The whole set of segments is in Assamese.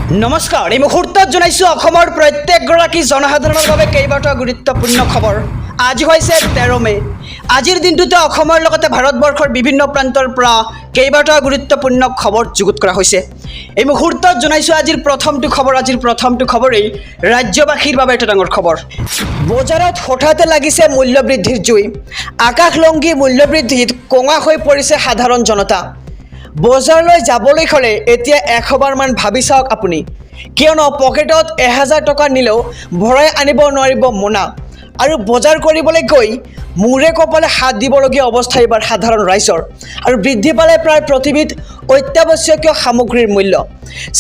নমস্কাৰ এই মুহূৰ্তত জনাইছো অসমৰ প্ৰত্যেকগৰাকী জনসাধাৰণৰ বাবে কেইবাটাও গুৰুত্বপূৰ্ণ খবৰ। আজি হৈছে 13 মে। আজিৰ দিনটোতে অসমৰ লগতে ভাৰতবৰ্ষৰ বিভিন্ন প্ৰান্তৰ পৰা কেইবাটাও গুৰুত্বপূৰ্ণ খবৰ যুগুত কৰা হৈছে। এই মুহূৰ্তত জনাইছো আজিৰ প্ৰথমটো খবৰেই ৰাজ্যবাসীৰ বাবে এটা ডাঙৰ খবৰ। বজাৰত হঠাতে লাগিছে মূল্যবৃদ্ধিৰ জুই। আকাশলংঘী মূল্যবৃদ্ধিত কঙা হৈ পৰিছে সাধাৰণ জনতা। বজাৰলৈ যাবলৈ হ'লে এতিয়া 100 মান ভাবি চাওক আপুনি, কিয়নো পকেটত 1000 টকা নিলেও ভৰাই আনিব নোৱাৰিব মোনা। আৰু বজাৰ কৰিবলৈ গৈ মূৰে কপালে হাত দিবলগীয়া অৱস্থা এইবাৰ সাধাৰণ ৰাইজৰ। আৰু বৃদ্ধি পালে প্ৰায় প্ৰতিবিধ অত্যাৱশ্যকীয় সামগ্ৰীৰ মূল্য।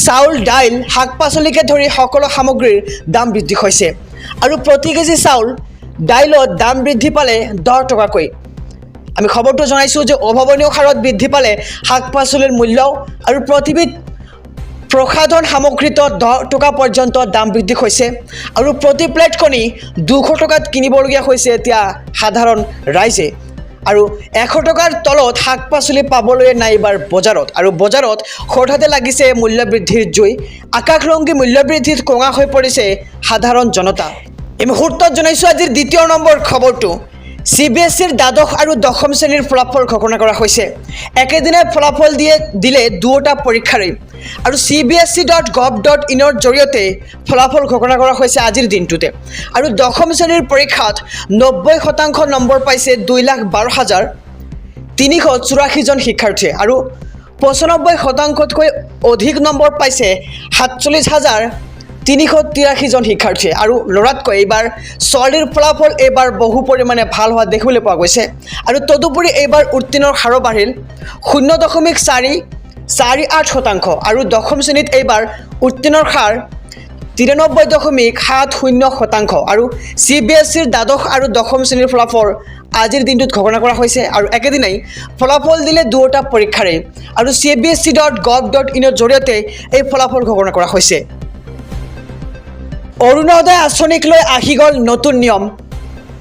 চাউল, দাইল, শাক পাচলিকে ধৰি সকলো সামগ্ৰীৰ দাম বৃদ্ধি হৈছে। আৰু প্ৰতি কেজি চাউল, দাইলত দাম বৃদ্ধি পালে 10 টকাকৈ। আমি খবৰটো জনাইছোঁ যে অভাৱনীয় হাৰত বৃদ্ধি পালে শাক পাচলিৰ মূল্যও, আৰু প্ৰতিবিধ প্ৰসাধন সামগ্ৰীত 10 টকা পৰ্যন্ত দাম বৃদ্ধি হৈছে। আৰু প্ৰতি প্লেট কণী 200 টকাত কিনিবলগীয়া হৈছে এতিয়া সাধাৰণ ৰাইজে। আৰু 100 টকাৰ তলত শাক পাচলি পাবলৈ নাই এইবাৰ বজাৰত। আৰু বজাৰত হঠাতে লাগিছে মূল্যবৃদ্ধিৰ জুই। আকাশলংঘী মূল্যবৃদ্ধিত কঙা হৈ পৰিছে সাধাৰণ জনতা। এই মুহূৰ্তত জনাইছোঁ আজিৰ 2 নম্বৰ খবৰটো। CBSEৰ দ্বাদশ আৰু দশম শ্ৰেণীৰ ফলাফল ঘোষণা কৰা হৈছে। একেদিনাই ফলাফল দিলে দুয়োটা পৰীক্ষাৰেই। আৰু cbse.gov.in ৰ জৰিয়তে ফলাফল ঘোষণা কৰা হৈছে আজিৰ দিনটোতে। আৰু দশম শ্ৰেণীৰ পৰীক্ষাত 90% নম্বৰ পাইছে 2,12,384 জন শিক্ষাৰ্থীয়ে। আৰু 95%তকৈ অধিক নম্বৰ পাইছে 47,383 জন শিক্ষাৰ্থীয়ে। আৰু ল'ৰাতকৈ এইবাৰ ছোৱালীৰ ফলাফল এইবাৰ বহু পৰিমাণে ভাল হোৱা দেখিবলৈ পোৱা গৈছে। আৰু তদুপৰি এইবাৰ উত্তীৰ্ণৰ হাৰো বাঢ়িল 0.48%। আৰু দশম শ্ৰেণীত এইবাৰ উত্তীৰ্ণৰ হাৰ 93.70%। আৰু CBSEৰ দ্বাদশ আৰু দশম শ্ৰেণীৰ ফলাফল আজিৰ দিনটোত ঘোষণা কৰা হৈছে। আৰু একেদিনাই ফলাফল দিলে দুয়োটা পৰীক্ষাৰেই। আৰু cbse.gov.in ৰ জৰিয়তে এই ফলাফল ঘোষণা কৰা হৈছে। অৰুণোদয় আঁচনিক লৈ আহি গ'ল নতুন নিয়ম।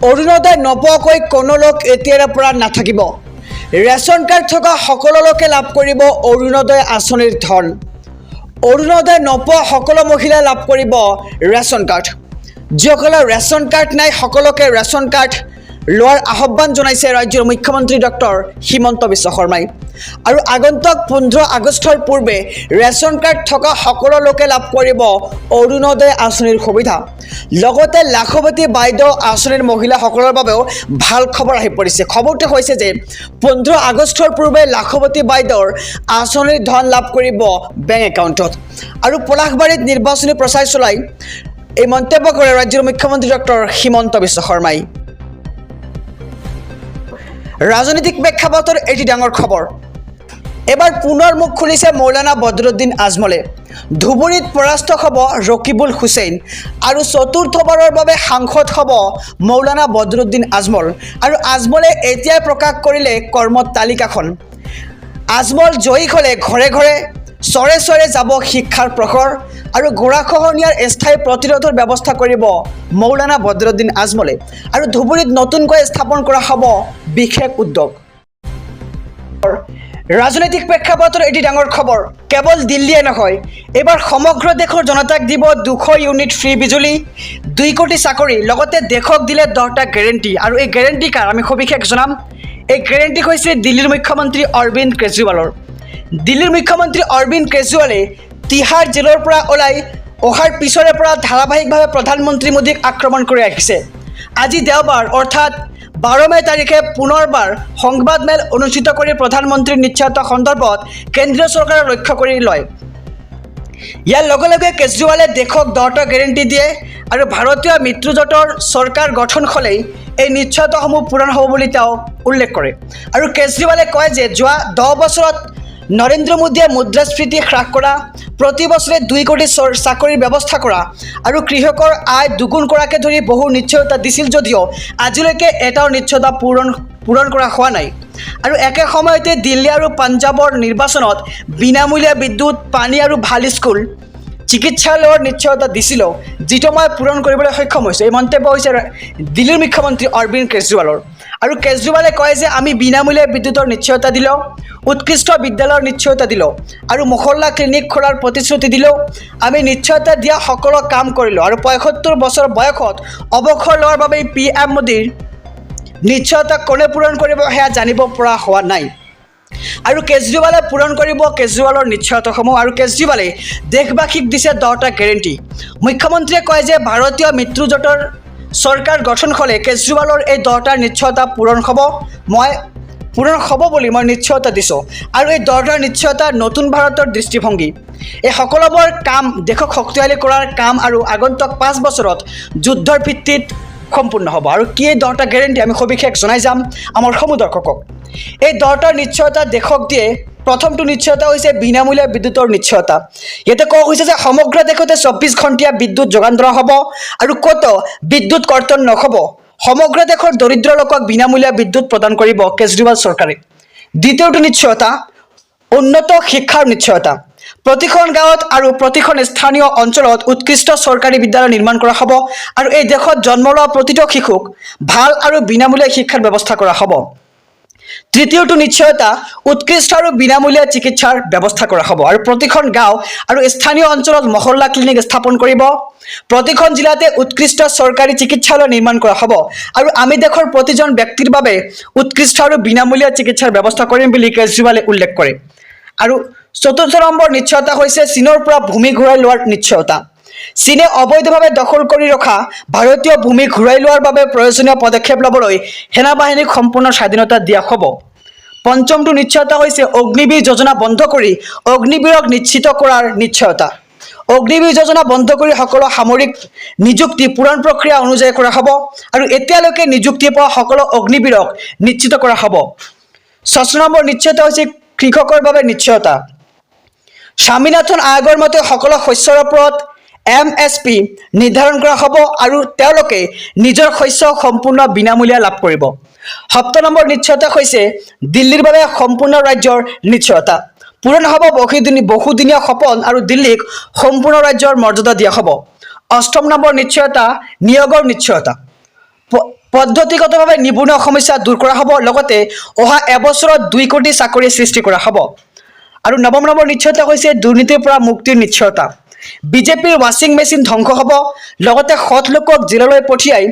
অৰুণোদয় নোপোৱাকৈ কোনো লোক এতিয়াৰ পৰা নাথাকিব। ৰেচন কাৰ্ড থকা সকলো লোকে লাভ কৰিব অৰুণোদয় আঁচনিৰ ধন। অৰুণোদয় নোপোৱা সকলো মহিলাই লাভ কৰিব ৰেচন কাৰ্ড। যিসকলৰ ৰেচন কাৰ্ড নাই সকলোকে ৰেচন কাৰ্ড লোৱাৰ আহ্বান জনাইছে ৰাজ্যৰ মুখ্যমন্ত্ৰী ডক্টৰ হিমন্ত বিশ্ব শৰ্মাই। আৰু আগন্তুক 15 আগষ্টৰ পূৰ্বে ৰেচন কাৰ্ড থকা সকলো লোকে লাভ কৰিব অৰুণোদয় আঁচনিৰ সুবিধা। লগতে লাখপতি বাইদেউ আঁচনিৰ মহিলাসকলৰ বাবেও ভাল খবৰ আহি পৰিছে। খবৰটো হৈছে যে 15 আগষ্টৰ পূৰ্বে লাখপতি বাইদেউৰ আঁচনিৰ ধন লাভ কৰিব বেংক একাউণ্টত। আৰু পলাশবাৰীত নিৰ্বাচনী প্ৰচাৰ চলাই এই মন্তব্য কৰে ৰাজ্যৰ মুখ্যমন্ত্ৰী ডক্টৰ হিমন্ত বিশ্ব শৰ্মাই। ৰাজনৈতিক প্ৰেক্ষাপটৰ এটি ডাঙৰ খবৰ। এবাৰ পুনৰ মুখ খুলিছে মৌলানা বদৰুদ্দিন আজমলে। ধুবুৰীত পৰাস্ত হ'ব ৰকিবুল হুছেইন। আৰু চতুৰ্থবাৰৰ বাবে সাংসদ হ'ব মৌলানা বদৰুদ্দিন আজমল। আৰু আজমলে এতিয়াই প্ৰকাশ কৰিলে কৰ্মৰ তালিকাখন। আজমল জয়ী হ'লে ঘৰে ঘৰে চৰে চৰে যাব শিক্ষাৰ প্ৰখৰ। আৰু গৰাখহনীয়াৰ স্থায়ী প্ৰতিৰোধৰ ব্যৱস্থা কৰিব মৌলানা বদৰুদ্দিন আজমলে। আৰু ধুবুৰীত নতুনকৈ স্থাপন কৰা হ'ব বিশেষ উদ্যোগ। ৰাজনৈতিক প্ৰেক্ষাপটৰ এটি ডাঙৰ খবৰ। কেৱল দিল্লীয়ে নহয়, এইবাৰ সমগ্ৰ দেশৰ জনতাক দিব 200 ইউনিট ফ্ৰী বিজুলী, 2 কোটি চাকৰি, লগতে দেশক দিলে 10টা গেৰেণ্টি। আৰু এই গেৰেণ্টি কাৰ আমি সবিশেষ জনাম। এই গেৰেণ্টি হৈছে দিল্লীৰ মুখ্যমন্ত্ৰী অৰবিন্দ কেজৰিৱালৰ। দিল্লীৰ মুখ্যমন্ত্ৰী অৰবিন্দ কেজৰিৱালে তিহাৰ জেলৰ পৰা ওলাই অহাৰ পিছৰে পৰা ধাৰাবাহিকভাৱে প্ৰধানমন্ত্ৰী মোদীক আক্ৰমণ কৰি আহিছে। আজি দেওবাৰ অৰ্থাৎ 12 মে তাৰিখে পুনৰবাৰ সংবাদমেল অনুষ্ঠিত কৰি প্ৰধানমন্ত্ৰীৰ নিশ্চয়তা সন্দৰ্ভত কেন্দ্ৰীয় চৰকাৰক লক্ষ্য কৰি লয়। ইয়াৰ লগে লগে কেজৰিৱালে দেশক 10টা গেৰেণ্টি দিয়ে। আৰু ভাৰতীয় মিত্ৰজোঁটৰ চৰকাৰ গঠন হ'লেই এই নিশ্চয়তাসমূহ পূৰণ হ'ব বুলি তেওঁ উল্লেখ কৰে। আৰু কেজৰিৱালে কয় যে যোৱা 10 বছৰত নৰেন্দ্ৰ মোদীয়ে মুদ্ৰাস্ফীতি হ্ৰাস কৰা, প্ৰতি বছৰে 2 কোটি চাকৰিৰ ব্যৱস্থা কৰা, আৰু কৃষকৰ আয় দুগুণ কৰাকে ধৰি বহু নিশ্চয়তা দিছিল যদিও আজিলৈকে এটাও নিশ্চয়তা পূৰণ কৰা হোৱা নাই। আৰু একে সময়তে দিল্লী আৰু পাঞ্জাৱৰ নিৰ্বাচনত বিনামূলীয়া বিদ্যুৎ, পানী আৰু ভাল স্কুল, চিকিৎসালয়ৰ নিশ্চয়তা দিছিলেও যিটো মই পূৰণ কৰিবলৈ সক্ষম হৈছে। এই মন্তব্য হৈছে দিল্লীৰ মুখ্যমন্ত্ৰী অৰবিন্দ কেজৰিৱালৰ। আৰু কেজৰিৱালে কয় যে আমি বিনামূলীয়া বিদ্যুতৰ নিশ্চয়তা দিলোঁ, উৎকৃষ্ট বিদ্যালয়ৰ নিশ্চয়তা দিলোঁ আৰু মহল্লা ক্লিনিক খোলাৰ প্ৰতিশ্ৰুতি দিলোঁ। আমি নিশ্চয়তা দিয়া সকলো কাম কৰিলোঁ আৰু ৭৫ বছৰ বয়সত অৱসৰ লোৱাৰ বাবে PM মোদীৰ নিশ্চয়তা কোনে পূৰণ কৰিব সেয়া জানিব পৰা হোৱা নাই। আৰু কেজৰিৱালে পূৰণ কৰিব কেজৰিৱালৰ নিশ্চয়তাসমূহ। আৰু কেজৰিৱালে দেশবাসীক দিছে 10টা গেৰেণ্টি। মুখ্যমন্ত্ৰীয়ে কয় যে ভাৰতীয় মিত্ৰজোঁটৰ চৰকাৰ গঠন হ'লে কেজৰিৱালৰ এই 10টা নিশ্চয়তা পূৰণ হ'ব বুলি মই নিশ্চয়তা দিছোঁ। আৰু এই 10টা নিশ্চয়তা নতুন ভাৰতৰ দৃষ্টিভংগী। এই সকলোবোৰ কাম দেশক শক্তিশালী কৰাৰ কাম আৰু আগন্তুক 5 বছৰত যুদ্ধৰ ভিত্তিত সম্পূৰ্ণ হ'ব। আৰু কি এই 10টা গেৰেণ্টি আমি সবিশেষ জনাই যাম আমাৰ সমূহ দৰ্শকক। এই 10টা নিশ্চয়তা দেশক দিয়ে। প্ৰথমটো নিশ্চয়তা হৈছে বিনামূলীয়া বিদ্যুতৰ নিশ্চয়তা। ইয়াতে কোৱা হৈছে যে সমগ্ৰ দেশতে 24 ঘণ্টীয়া বিদ্যুৎ যোগান ধৰা হ'ব আৰু ক'তো বিদ্যুৎ কৰ্তন নহ'ব। সমগ্ৰ দেশৰ দৰিদ্ৰ লোকক বিনামূলীয়া বিদ্যুৎ প্ৰদান কৰিব কেজৰিৱাল চৰকাৰে। দ্বিতীয়টো নিশ্চয়তা উন্নত শিক্ষাৰ নিশ্চয়তা। প্ৰতিখন গাঁৱত আৰু প্ৰতিখন স্থানীয় অঞ্চলত উৎকৃষ্ট চৰকাৰী বিদ্যালয় নিৰ্মাণ কৰা হ'ব আৰু এই দেশত জন্ম লোৱা প্ৰতিটো শিশুক ভাল আৰু বিনামূলীয়া শিক্ষাৰ ব্যৱস্থা কৰা হ'ব। তৃতীয়টো নিশ্চয়তা উৎকৃষ্ট আৰু বিনামূলীয়া চিকিৎসাৰ ব্যৱস্থা কৰা হ'ব আৰু প্ৰতিখন গাঁও আৰু স্থানীয় অঞ্চলত মহল্লা ক্লিনিক স্থাপন কৰিব। প্ৰতিখন জিলাতে উৎকৃষ্ট চৰকাৰী চিকিৎসালয় নিৰ্মাণ কৰা হ'ব আৰু আমি দেশৰ প্ৰতিজন ব্যক্তিৰ বাবে উৎকৃষ্ট আৰু বিনামূলীয়া চিকিৎসাৰ ব্যৱস্থা কৰিম বুলি কেজৰিৱালে উল্লেখ কৰে। আৰু চতুৰ্থ নম্বৰ নিশ্চয়তা হৈছে চীনৰ পৰা ভূমি ঘূৰাই লোৱাৰ নিশ্চয়তা। চীনে অবৈধভাৱে দখল কৰি ৰখা ভাৰতীয় ভূমি ঘূৰাই লোৱাৰ বাবে প্ৰয়োজনীয় পদক্ষেপ ল'বলৈ সেনাবাহিনীক সম্পূৰ্ণ স্বাধীনতা দিয়া হ'ব। পঞ্চমটো নিশ্চয়তা হৈছে অগ্নিবীৰ যোজনা বন্ধ কৰি অগ্নিবীৰক নিশ্চিত কৰাৰ নিশ্চয়তা। অগ্নিবীৰ যোজনা বন্ধ কৰি সকলো সামৰিক নিযুক্তি পূৰণ প্ৰক্ৰিয়া অনুযায়ী কৰা হ'ব আৰু এতিয়ালৈকে নিযুক্তি পোৱা সকলো অগ্নিবীৰক নিশ্চিত কৰা হ'ব। 6 নম্বৰ নিশ্চয়তা হৈছে কৃষকৰ বাবে নিশ্চয়তা। স্বামীনাথন আয়োগৰ মতে সকলো শস্যৰ ওপৰত MSP নিৰ্ধাৰণ কৰা হ'ব আৰু তেওঁলোকে নিজৰ শস্য সম্পূৰ্ণ বিনামূলীয়া লাভ কৰিব। 7 নম্বৰ নিশ্চয়তা হৈছে দিল্লীৰ বাবে সম্পূৰ্ণ ৰাজ্যৰ নিশ্চয়তা। পূৰণ হ'ব বহুদিনীয়া সপোন আৰু দিল্লীক সম্পূৰ্ণ ৰাজ্যৰ মৰ্যাদা দিয়া হ'ব। 8 নম্বৰ নিশ্চয়তা নিয়োগৰ নিশ্চয়তা। পদ্ধতিগতভাৱে নিবনুৱা সমস্যা দূৰ কৰা হ'ব, লগতে অহা এবছৰত 2 কোটি চাকৰি সৃষ্টি কৰা হ'ব। আৰু 9 নম্বৰ নিশ্চয়তা হৈছে দুৰ্নীতিৰ পৰা মুক্তিৰ নিশ্চয়তা। বিজেপিৰ ৱাশ্বিং মেচিন ধ্বংস হ'ব, লগতে সৎ লোকক জেললৈ পঠিয়াই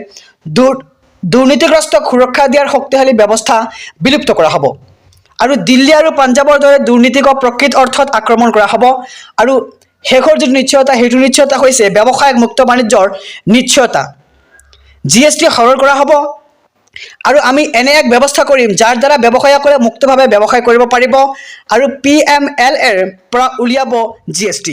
দুৰ্নীতিগ্ৰস্তক সুৰক্ষা দিয়াৰ শক্তিশালী ব্যৱস্থা বিলুপ্ত কৰা হ'ব। আৰু দিল্লী আৰু পাঞ্জাৱৰ দৰে দুৰ্নীতিক প্ৰকৃত অৰ্থত আক্ৰমণ কৰা হ'ব। আৰু শেষৰ যিটো নিশ্চয়তা সেইটো নিশ্চয়তা হৈছে ব্যৱসায়িক মুক্ত বাণিজ্যৰ নিশ্চয়তা। GST সৰল কৰা হ'ব আৰু আমি এনে এক ব্যৱস্থা কৰিম যাৰ দ্বাৰা ব্যৱসায়ীসকলে মুক্তভাৱে ব্যৱসায় কৰিব পাৰিব আৰু PMLAৰ পৰা উলিয়াব GST।